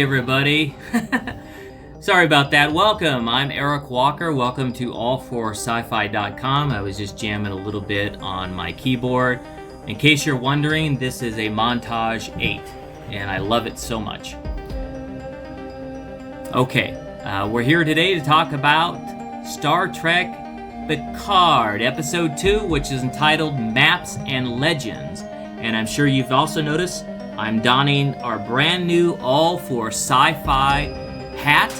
everybody. Sorry about that. Welcome. I'm Eric Walker. Welcome to Allforscifi.com. I was just jamming a little bit on my keyboard. In case you're wondering, this is a Montage 8, and I love it so much. Okay, we're here today to talk about Star Trek Picard, Episode 2, which is entitled Maps and Legends. And I'm sure you've also noticed I'm donning our brand new Allforscifi hat,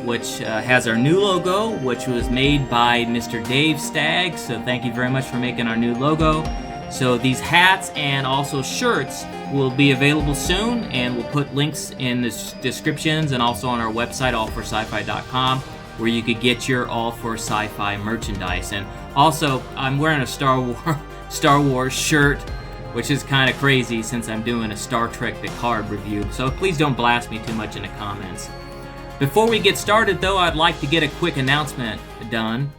which has our new logo, which was made by Mr. Dave Stagg. So thank you very much for making our new logo. So these hats and also shirts will be available soon, and we'll put links in the descriptions and also on our website, allforscifi.com, where you could get your All4Sci-Fi merchandise. And also, I'm wearing a Star Wars shirt, which is kind of crazy since I'm doing a Star Trek Picard review, so please don't blast me too much in the comments. Before we get started, though, I'd like to get a quick announcement done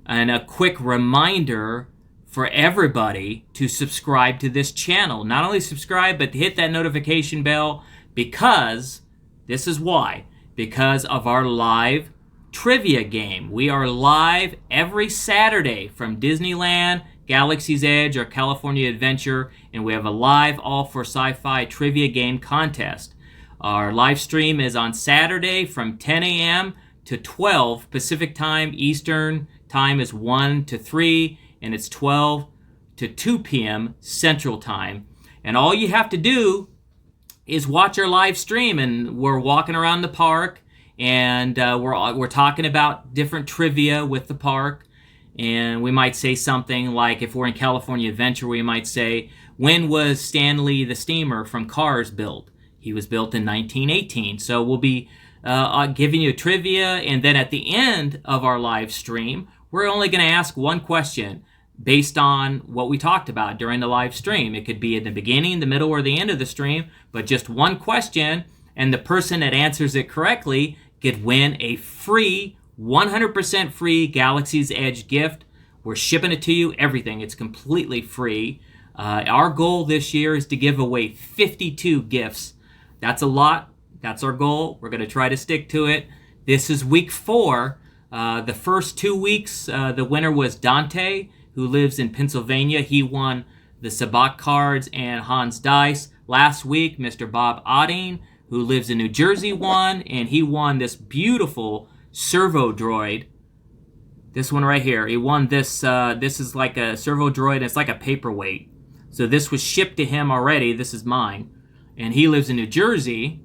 and a quick reminder for everybody to subscribe to this channel. Not only subscribe, but hit that notification bell, because this is why. Because of our live trivia game. We are live every Saturday from Disneyland, Galaxy's Edge, or California Adventure, and we have a live All4Sci-Fi trivia game contest. Our live stream is on Saturday from 10 a.m. to 12 Pacific Time. Eastern Time is 1 to 3, and it's 12 to 2 p.m. Central Time. And all you have to do is watch our live stream, and we're walking around the park, and we're talking about different trivia with the park. And we might say something like, if we're in California Adventure, we might say, when was Stanley the steamer from Cars built? He was built in 1918. So we'll be giving you trivia, and then at the end of our live stream, we're only going to ask one question based on what we talked about during the live stream. It could be at the beginning, the middle, or the end of the stream, but just one question, and the person that answers it correctly could win a free 100% free Galaxy's Edge gift. We're shipping it to you, everything. It's completely free. Our goal this year is to give away 52 gifts. That's a lot. That's our goal. We're going to try to stick to it. This is week 4. The first 2 weeks, the winner was Dante, who lives in Pennsylvania. He won the Sabak cards and Hans Dice. Last week, Mr. Bob Odding, who lives in New Jersey, won, and he won this beautiful servo droid. This one right here. He won this. This is like a servo droid. It's like a paperweight. So this was shipped to him already. This is mine. And he lives in New Jersey.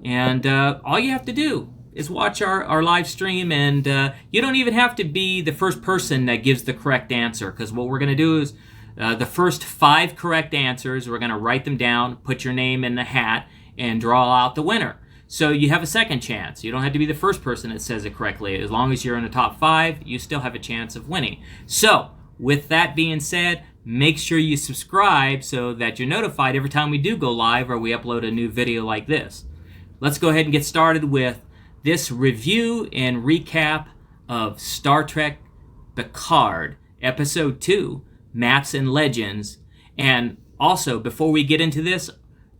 And all you have to do is watch our live stream. And you don't even have to be the first person that gives the correct answer. Because what we're going to do is the first 5 correct answers, we're going to write them down, put your name in the hat, and draw out the winner. So you have a second chance. You don't have to be the first person that says it correctly. As long as you're in the top 5, you still have a chance of winning. So, with that being said, make sure you subscribe so that you're notified every time we do go live or we upload a new video like this. Let's go ahead and get started with this review and recap of Star Trek Picard, Episode 2, Maps and Legends. And also, before we get into this,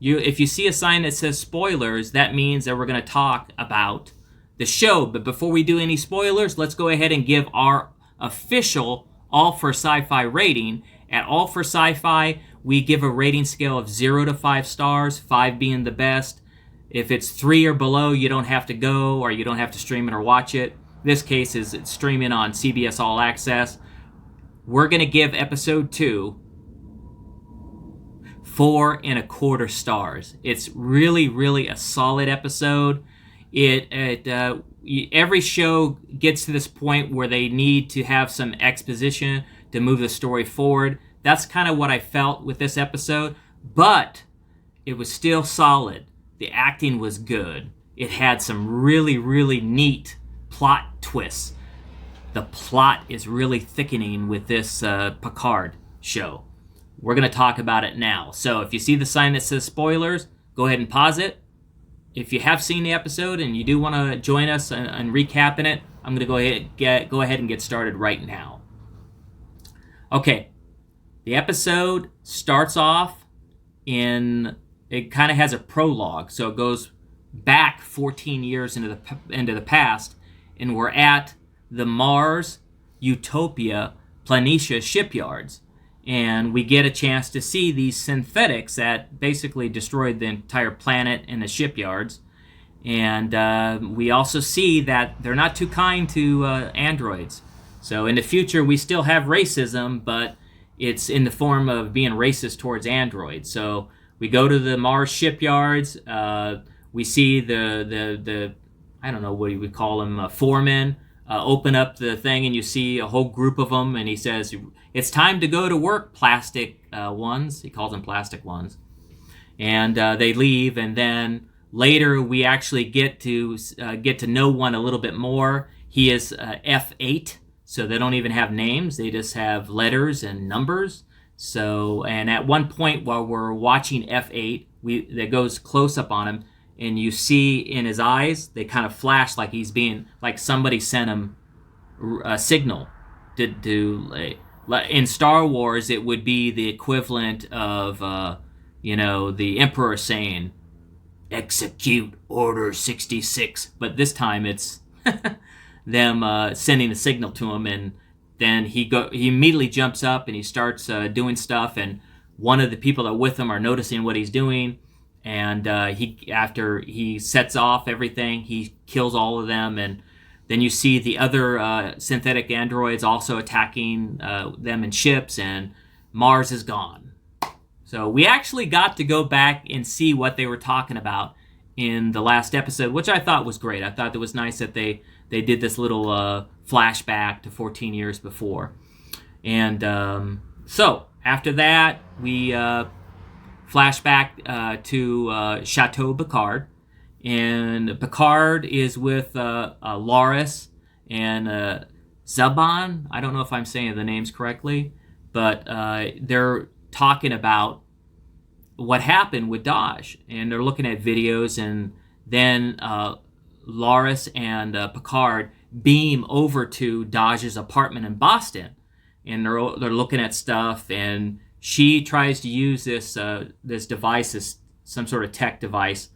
if you see a sign that says spoilers, that means that we're going to talk about the show. But before we do any spoilers, let's go ahead and give our official All4Sci-Fi rating. At All4Sci-Fi, we give a rating scale of 0 to 5 stars, 5 being the best. If it's 3 or below, you don't have to go, or you don't have to stream it or watch it. This case is it's streaming on CBS All Access. We're going to give Episode 2 4.25 stars. It's really, really a solid episode. Every show gets to this point where they need to have some exposition to move the story forward. That's kind of what I felt with this episode, but it was still solid. The acting was good. It had some really, really neat plot twists. The plot is really thickening with this Picard show. We're going to talk about it now. So if you see the sign that says spoilers, go ahead and pause it. If you have seen the episode and you do want to join us and recapping it, I'm going to go ahead and get started right now. Okay, the episode starts off it kind of has a prologue. So it goes back 14 years into the past, and we're at the Mars Utopia Planitia shipyards. And we get a chance to see these synthetics that basically destroyed the entire planet and the shipyards. And we also see that they're not too kind to androids. So in the future, we still have racism, but it's in the form of being racist towards androids. So we go to the Mars shipyards. We see the I don't know what you would call them, foreman, open up the thing, and you see a whole group of them, and he says, "It's time to go to work, plastic ones." He calls them plastic ones. And they leave, and then later we actually get to know one a little bit more. He is F8, so they don't even have names. They just have letters and numbers. So, and at one point while we're watching F8, that goes close up on him, and you see in his eyes, they kind of flash like he's being, like somebody sent him a signal. In Star Wars, it would be the equivalent of, the Emperor saying, "Execute Order 66." But this time it's them sending a signal to him, and then he immediately jumps up and he starts doing stuff, and one of the people that are with him are noticing what he's doing, and after he sets off everything, he kills all of them, and then you see the other synthetic androids also attacking them in ships, and Mars is gone. So we actually got to go back and see what they were talking about in the last episode, which I thought was great. I thought it was nice that they did this little flashback to 14 years before. And so after that, we flash back to Chateau Picard. And Picard is with Loris and Zaban. I don't know if I'm saying the names correctly, but they're talking about what happened with Daj, and they're looking at videos, and then Loris and Picard beam over to Daj's apartment in Boston, and they're looking at stuff, and she tries to use this device, some sort of tech device,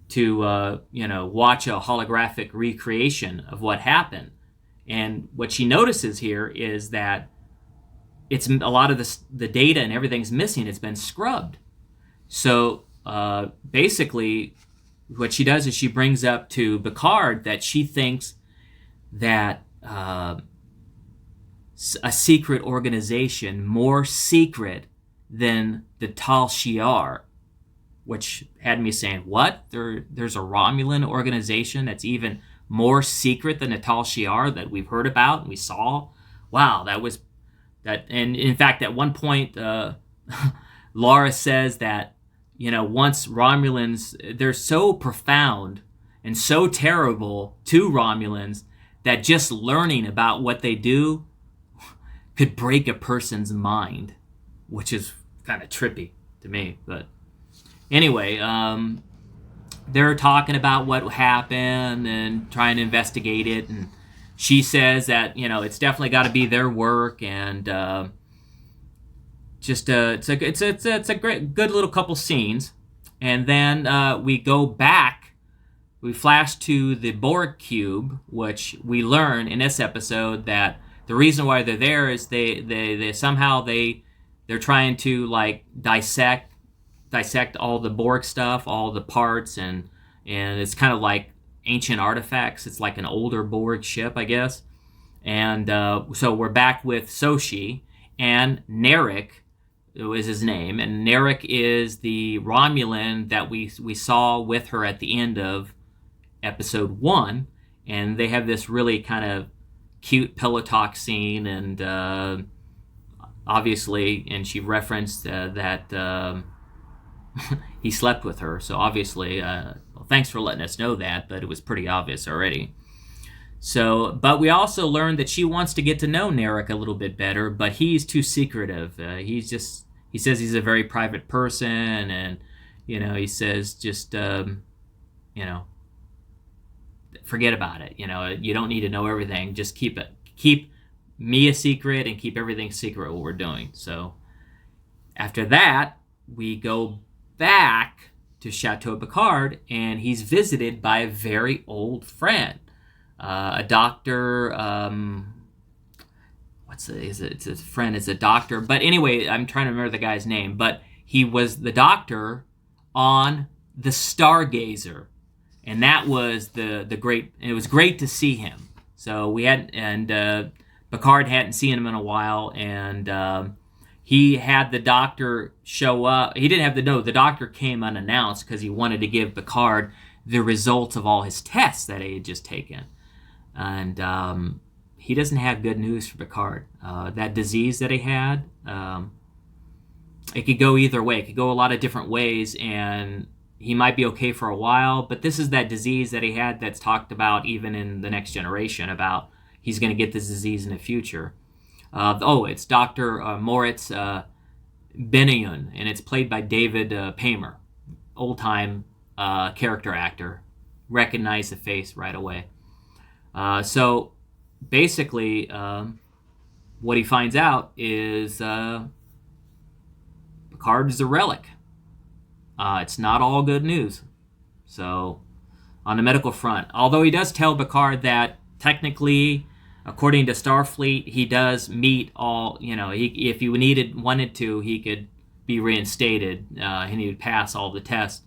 to watch a holographic recreation of what happened. And what she notices here is that it's a lot of the data and everything's missing. It's been scrubbed. So basically, what she does is she brings up to Picard that she thinks that a secret organization, more secret than the Tal Shiar, which had me saying, what? There's a Romulan organization that's even more secret than the Tal Shiar that we've heard about and we saw? Wow, and in fact, at one point, Laura says that, once Romulans, they're so profound and so terrible to Romulans that just learning about what they do could break a person's mind, which is kind of trippy to me. But anyway, they're talking about what happened and trying to investigate it, and she says that it's definitely got to be their work, and it's a good little couple scenes, and then we go back. We flash to the Borg cube, which we learn in this episode that the reason why they're there is they somehow they're trying to dissect all the Borg stuff, all the parts, and it's kind of like ancient artifacts. It's like an older Borg ship, I guess. And so we're back with Soshi, and Narek is his name, and Narek is the Romulan that we saw with her at the end of episode 1, and they have this really kind of cute pillow talk scene, and obviously, and she referenced that he slept with her, so obviously, thanks for letting us know that, but it was pretty obvious already. So, but we also learned that she wants to get to know Narek a little bit better, but he's too secretive. He says he's a very private person, and he says just forget about it. You don't need to know everything. Just keep me a secret and keep everything secret what we're doing. So after that, we go back to Chateau Picard, and he's visited by a very old friend, a doctor. His friend is a doctor, but anyway, I'm trying to remember the guy's name. But he was the doctor on the Stargazer, and that was the great. It was great to see him. So we had, and Picard hadn't seen him in a while, and he had the doctor show up. He didn't have to know. The doctor came unannounced because he wanted to give Picard the results of all his tests that he had just taken. And he doesn't have good news for Picard. That disease that he had, it could go either way. It could go a lot of different ways, and he might be okay for a while, but this is that disease that he had that's talked about even in The Next Generation, about he's going to get this disease in the future. It's Dr. Moritz Benayoun, and it's played by David Paymer, old-time character actor. Recognize the face right away. So basically, what he finds out is Picard is a relic. It's not all good news. So, on the medical front, although he does tell Picard that technically, according to Starfleet, he does meet all, if he wanted to, he could be reinstated, and he would pass all the tests.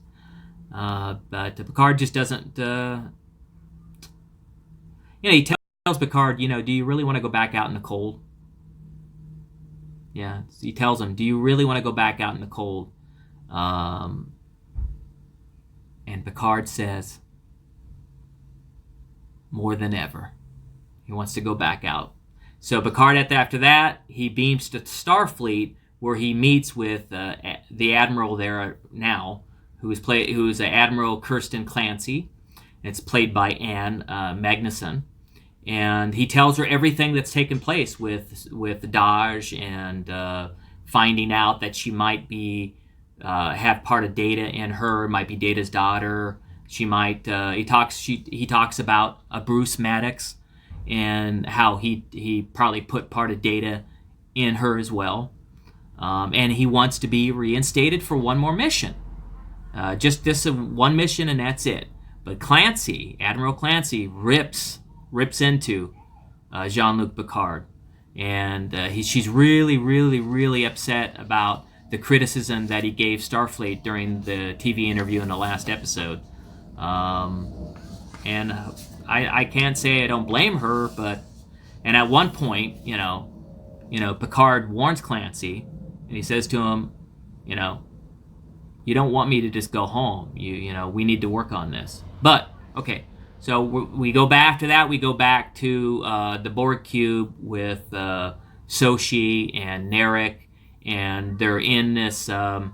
But Picard just doesn't, he tells Picard, do you really want to go back out in the cold? Yeah, he tells him, do you really want to go back out in the cold? And Picard says, more than ever. He wants to go back out. So Picard, after that, he beams to Starfleet, where he meets with the Admiral there now, who is Admiral Kirsten Clancy. It's played by Anne Magnuson. And he tells her everything that's taken place with Daj, and finding out that she might be have part of Data in her, might be Data's daughter. She might. He talks about Bruce Maddox, and how he probably put part of Data in her as well. And he wants to be reinstated for one more mission. Just this one mission, and that's it. But Admiral Clancy, rips into Jean-Luc Picard, and she's really, really, really upset about the criticism that he gave Starfleet during the TV interview in the last episode. And I can't say I don't blame her, and at one point, Picard warns Clancy, and he says to him, you don't want me to just go home. We need to work on this. But okay. So we go back to that. We go back to the Borg cube with Sochi and Narek, and they're in this kind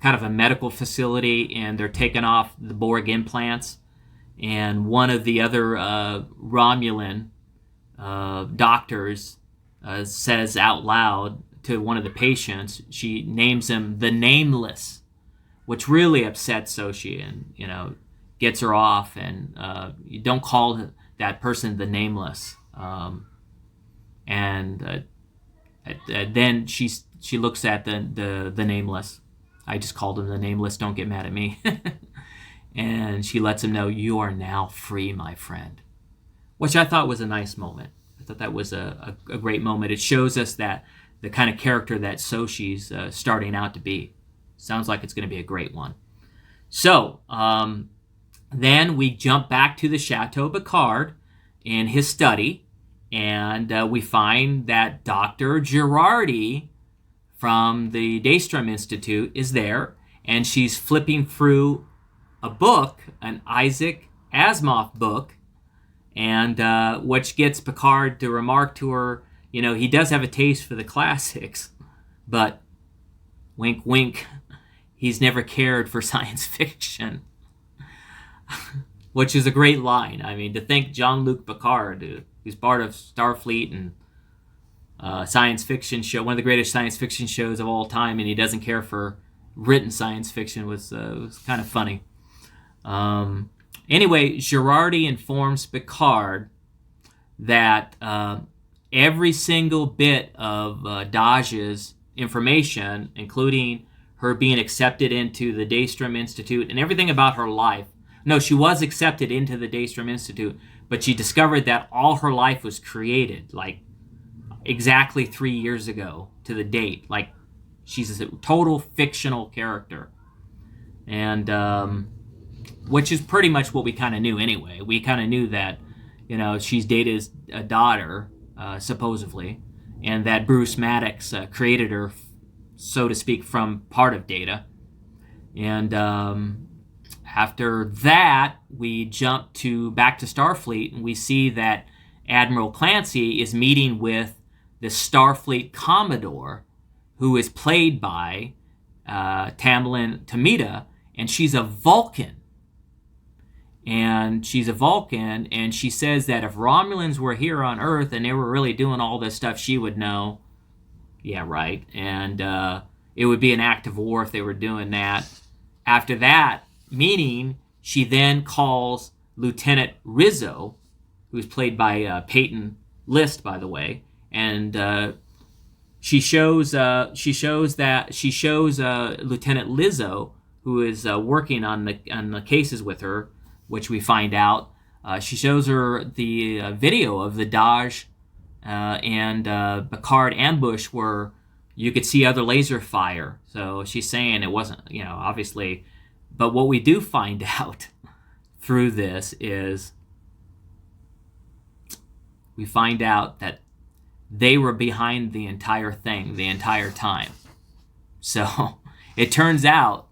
of a medical facility, and they're taking off the Borg implants. And one of the other Romulan doctors says out loud to one of the patients, she names him the Nameless, which really upsets Sochi, and gets her off, and you don't call that person the Nameless. And then she looks at the Nameless. I just called him the Nameless. Don't get mad at me. And she lets him know, you are now free, my friend. Which I thought was a nice moment. I thought that was a great moment. It shows us that the kind of character that Sochi's starting out to be. Sounds like it's going to be a great one. So, then we jump back to the Chateau Picard in his study, and we find that Dr. Girardi from the Daystrom Institute is there, and she's flipping through a book, an Isaac Asimov book, and which gets Picard to remark to her, he does have a taste for the classics, but wink, wink, he's never cared for science fiction. Which is a great line. I mean, to think Jean-Luc Picard, who's part of Starfleet and science fiction show, one of the greatest science fiction shows of all time, and he doesn't care for written science fiction, was kind of funny. Anyway, Girardi informs Picard that every single bit of Daj's information, including her being accepted into the Daystrom Institute and everything about her life. No, she was accepted into the Daystrom Institute, but she discovered that all her life was created, like exactly 3 years ago to the date. Like, she's a total fictional character. And, which is pretty much what we kind of knew anyway. We kind of knew that, she's Data's daughter, supposedly, and that Bruce Maddox created her, so to speak, from part of Data. And after that, we jump back to Starfleet, and we see that Admiral Clancy is meeting with the Starfleet Commodore, who is played by Tamlin Tomita, and she's a Vulcan. And she's a Vulcan, and she says that if Romulans were here on Earth and they were really doing all this stuff, she would know. Yeah, right. And it would be an act of war if they were doing that. After that meeting, she then calls Lieutenant Rizzo, who's played by Peyton List, by the way, and she shows Lieutenant Lizzo, who is working on the cases with her, which we find out. She shows her the video of the Daj and Picard ambush where you could see other laser fire. So she's saying it wasn't, obviously. But what we do find out through this is we find out that they were behind the entire thing the entire time. So it turns out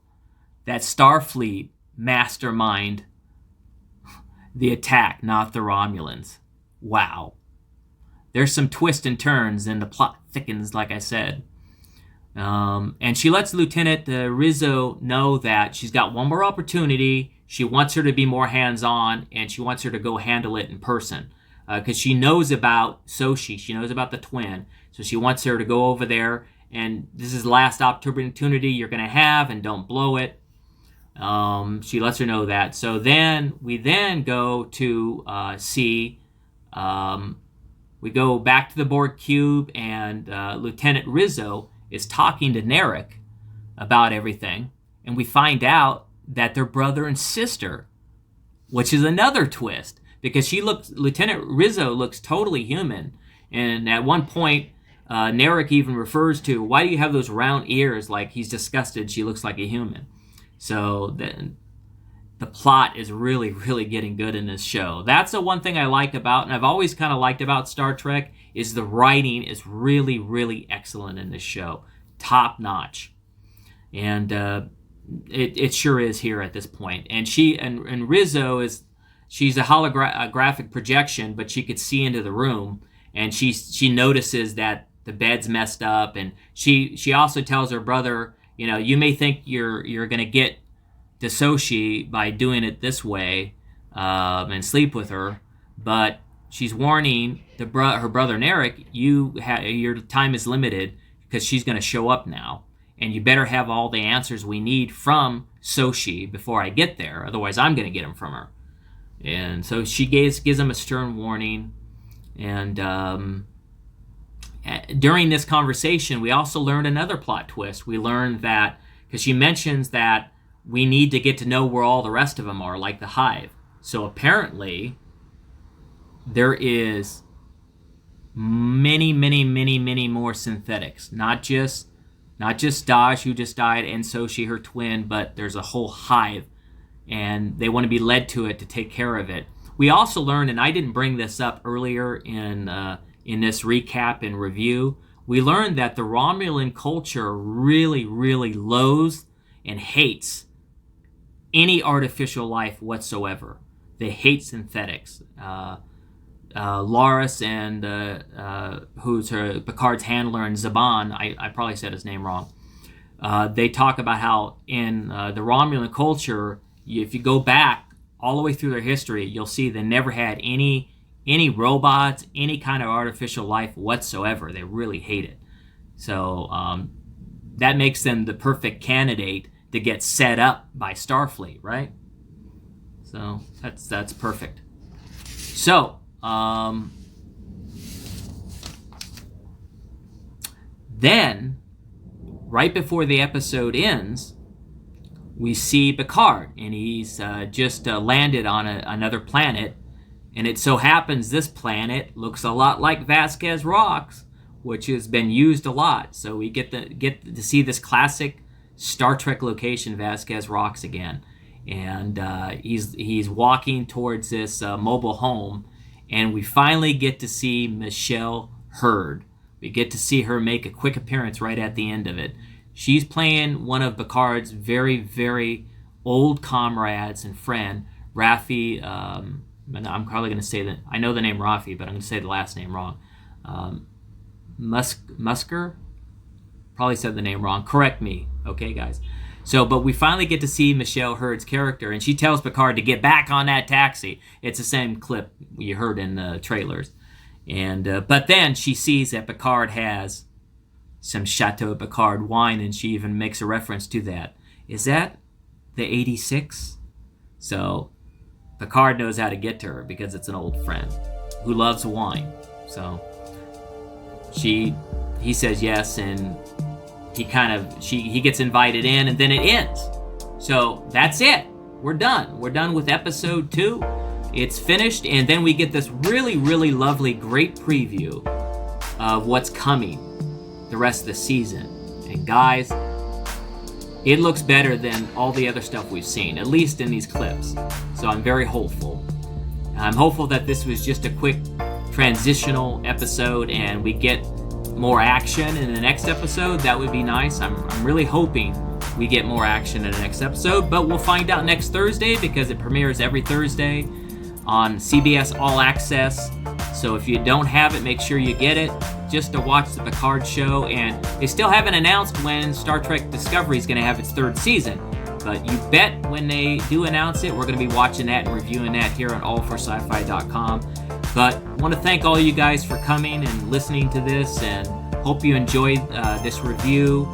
that Starfleet mastermind the attack, not the Romulans. Wow. There's some twists and turns, and the plot thickens, like I said. And she lets Lieutenant Rizzo know that she's got one more opportunity. She wants her to be more hands-on, and she wants her to go handle it in person. Because she knows about Soshi. She knows about the twin. So she wants her to go over there, and this is the last opportunity you're going to have, and don't blow it. She lets her know that. So then we go to see, we go back to the Borg cube, and Lieutenant Rizzo is talking to Narek about everything, and we find out that they're brother and sister, which is another twist, because Lieutenant Rizzo looks totally human, and at one point, Narek even refers to, why do you have those round ears? Like he's disgusted she looks like a human. So the plot is really, really getting good in this show. That's the one thing I like about, and I've always kind of liked about Star Trek, is the writing is really, really excellent in this show. Top notch. And it sure is here at this point. And Rizzo she's a holographic projection, but she could see into the room, and she notices that the bed's messed up, and she also tells her brother, you may think you're going to get to Soshi by doing it this way and sleep with her, but she's warning her brother Narek, your time is limited because she's going to show up now, and you better have all the answers we need from Soshi before I get there, otherwise I'm going to get them from her. And so she gives him a stern warning, and during this conversation, we also learned another plot twist. We learned that, because she mentions that we need to get to know where all the rest of them are, like the Hive. So apparently, there is many, many, many, many more synthetics. Not just Daj, who just died, and Soshi, her twin, but there's a whole Hive, and they want to be led to it to take care of it. We also learned, and I didn't bring this up earlier in this recap and review, we learned that the Romulan culture really, really loathes and hates any artificial life whatsoever. They hate synthetics. Laris and who's Picard's handler, and Zhaban, I probably said his name wrong. They talk about how in the Romulan culture, if you go back all the way through their history, you'll see they never had any robots, any kind of artificial life whatsoever. They really hate it. So that makes them the perfect candidate to get set up by Starfleet, right? So that's perfect. So then right before the episode ends, we see Picard, and he's just landed on another planet, and it so happens this planet looks a lot like Vasquez Rocks, which has been used a lot. So we get to see this classic Star Trek location, Vasquez Rocks, again, and he's walking towards this mobile home, and we finally get to see Michelle Hurd. We get to see her make a quick appearance right at the end of it. She's playing one of Picard's very, very old comrades and friend, Raffi. I'm probably going to say that. I know the name Raffi, but I'm going to say the last name wrong. Musker? Probably said the name wrong. Correct me, okay, guys? So, but we finally get to see Michelle Hurd's character, and she tells Picard to get back on that taxi. It's the same clip you heard in the trailers. And but then she sees that Picard has some Chateau Picard wine, and she even makes a reference to that. Is that the 86? So Picard knows how to get to her because it's an old friend who loves wine. So he says yes, and he gets invited in, and then it ends. So that's it. We're done. We're done with episode 2. It's finished, and then we get this really, really lovely, great preview of what's coming the rest of the season. And guys, it looks better than all the other stuff we've seen, at least in these clips. So I'm very hopeful. I'm hopeful that this was just a quick transitional episode and we get more action in the next episode. That would be nice. I'm really hoping we get more action in the next episode, but we'll find out next Thursday because it premieres every Thursday on CBS All Access. So if you don't have it, make sure you get it just to watch the Picard show. And they still haven't announced when Star Trek Discovery is going to have its 3rd season. But you bet when they do announce it, we're going to be watching that and reviewing that here on allforscifi.com. But I want to thank all you guys for coming and listening to this, and hope you enjoyed this review.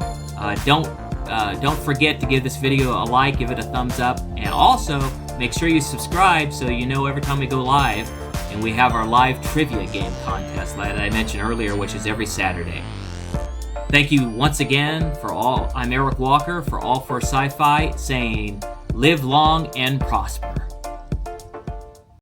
Don't forget to give this video a like, give it a thumbs up, and also make sure you subscribe so you know every time we go live. And we have our live trivia game contest that I mentioned earlier, which is every Saturday. Thank you once again for all. I'm Eric Walker for All for Sci-Fi, saying live long and prosper.